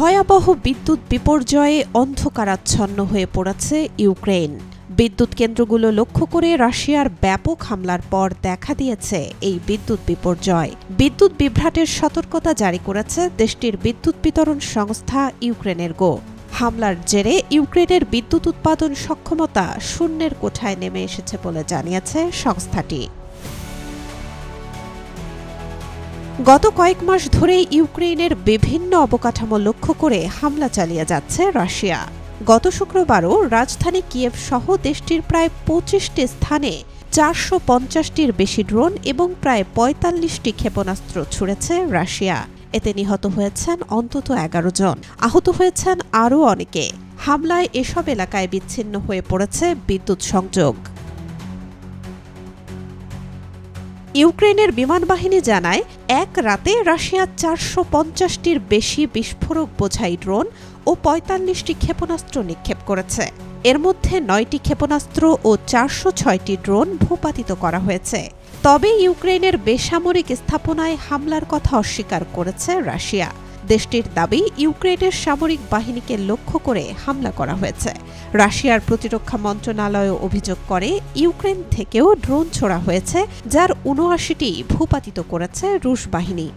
ভয়াবহ বিদ্যুৎ বিপর্যয়ে অন্ধকারাচ্ছন্ন হয়ে পড়েছে ইউক্রেন। বিদ্যুৎ কেন্দ্রগুলো লক্ষ্য করে রাশিয়ার ব্যাপক হামলার পর দেখা দিয়েছে এই বিদ্যুৎ বিপর্যয়। বিদ্যুৎ বিভ্রাটের সতর্কতা জারি করেছে দেশটির বিদ্যুৎ বিতরণ সংস্থা ইউক্রেনেরগো। হামলার জেরে ইউক্রেনের বিদ্যুৎ উৎপাদন সক্ষমতা শূন্যের কোঠায় নেমে এসেছে বলে জানিয়েছে সংস্থাটি। গত কয়েক মাস ধরেই ইউক্রেনের বিভিন্ন অবকাঠামো লক্ষ্য করে হামলা চালিয়ে যাচ্ছে রাশিয়া। গত শুক্রবারও রাজধানী কিয়েভ সহ দেশটির প্রায় ২৫টি স্থানে ৪৫০টির বেশি ড্রোন এবং প্রায় ৪৫টি ক্ষেপণাস্ত্র ছুড়েছে রাশিয়া। এতে নিহত হয়েছেন অন্তত ১১ জন, আহত হয়েছেন আরও অনেকে। হামলায় এসব এলাকায় বিচ্ছিন্ন হয়ে পড়েছে বিদ্যুৎ সংযোগ। ইউক্রেনের বিমান বাহিনী জানায়, এক রাতে রাশিয়া ৪৫০টির বেশি বিস্ফোরক বোঝাই ড্রোন ও ৪৫টি ক্ষেপণাস্ত্র নিক্ষেপ করেছে। এর মধ্যে ৯টি ক্ষেপণাস্ত্র ও ৪০৬টি ড্রোন ভূপাতিত করা হয়েছে। তবে ইউক্রেনের বেসামরিক স্থাপনায় হামলার কথা অস্বীকার করেছে রাশিয়া। দেশটির দাবি, ইউক্রেনের সামরিক বাহিনীকে লক্ষ্য করে হামলা করা হয়েছে। রাশিয়ার প্রতিরক্ষা মন্ত্রণালয় অভিযোগ করে, ইউক্রেন থেকেও ড্রোন ছোড়া হয়েছে, যার ৭৯টি ভূপাতিত করেছে রুশ বাহিনী।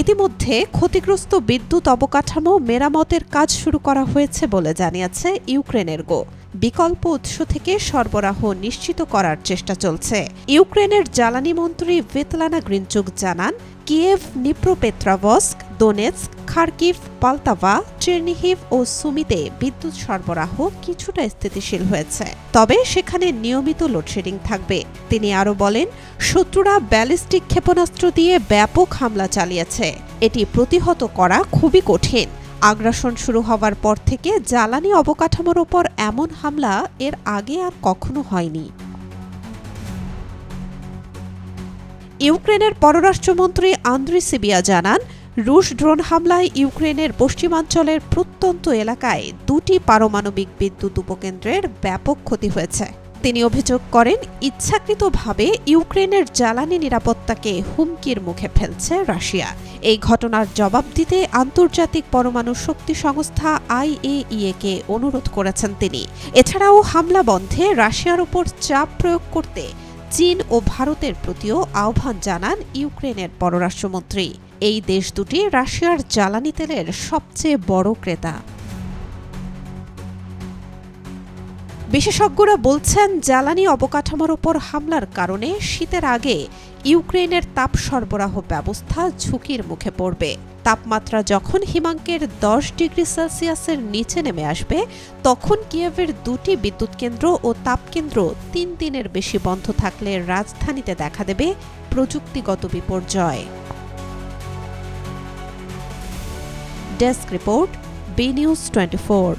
ইতিমধ্যে ক্ষতিগ্রস্ত বিদ্যুৎ অবকাঠামো মেরামতের কাজ শুরু করা হয়েছে বলে জানিয়েছে ইউক্রেনেরগো। বিকল্প উৎস থেকে সরবরাহ নিশ্চিত করার চেষ্টা চলছে। ইউক্রেনের জ্বালানি মন্ত্রী ভেতলানা গ্রিনচুক জানান, কিয়েভ, নিপ্রোপেট্রাভস্ক, দোনেৎস্ক, খার্কিভ, পালতাভা, চেরনিহিভ ও সুমিতে বিদ্যুৎ সরবরাহ কিছুটা স্থিতিশীল হয়েছে, তবে সেখানে নিয়মিত লোডশেডিং থাকবে। তিনি আরও বলেন, শত্রুরা ব্যালিস্টিক ক্ষেপণাস্ত্র দিয়ে ব্যাপক হামলা চালিয়েছে। এটি প্রতিহত করা খুবই কঠিন। আগ্রাসন শুরু হওয়ার পর থেকে জ্বালানি অবকাঠামোর ওপর এমন হামলা এর আগে আর কখনো হয়নি। ইউক্রেনের পররাষ্ট্রমন্ত্রী আন্দ্রি সিবিয়া জানান, রুশ ড্রোন হামলায় ইউক্রেনের পশ্চিমাঞ্চলের প্রত্যন্ত এলাকায় ২টি পারমাণবিক বিদ্যুৎ উপকেন্দ্রের ব্যাপক ক্ষতি হয়েছে। তিনি অভিযোগ করেন, ইচ্ছাকৃতভাবে ইউক্রেনের জ্বালানি নিরাপত্তাকে হুমকির মুখে ফেলছে রাশিয়া। এই ঘটনার জবাব দিতে আন্তর্জাতিক পরমাণু শক্তি সংস্থা IAEA-কে অনুরোধ করেছেন তিনি। এছাড়াও হামলা বন্ধে রাশিয়ার উপর চাপ প্রয়োগ করতে চীন ও ভারতের প্রতিও আহ্বান জানান ইউক্রেনের পররাষ্ট্রমন্ত্রী। এই দেশ দুটি রাশিয়ার জ্বালানি তেলের সবচেয়ে বড় ক্রেতা। বিশেষজ্ঞরা বলছেন, জ্বালানি অবকাঠামোর ওপর হামলার কারণে শীতের আগে ইউক্রেনের তাপ সরবরাহ ব্যবস্থা ঝুঁকির মুখে পড়বে। তাপমাত্রা যখন হিমাঙ্কের ১০ ডিগ্রি সেলসিয়াসের নিচে নেমে আসবে, তখন কিয়েভের ২টি বিদ্যুৎ কেন্দ্র ও তাপকেন্দ্র ৩ দিনের বেশি বন্ধ থাকলে রাজধানীতে দেখা দেবে প্রযুক্তিগত বিপর্যয়। Desk report, B news 24।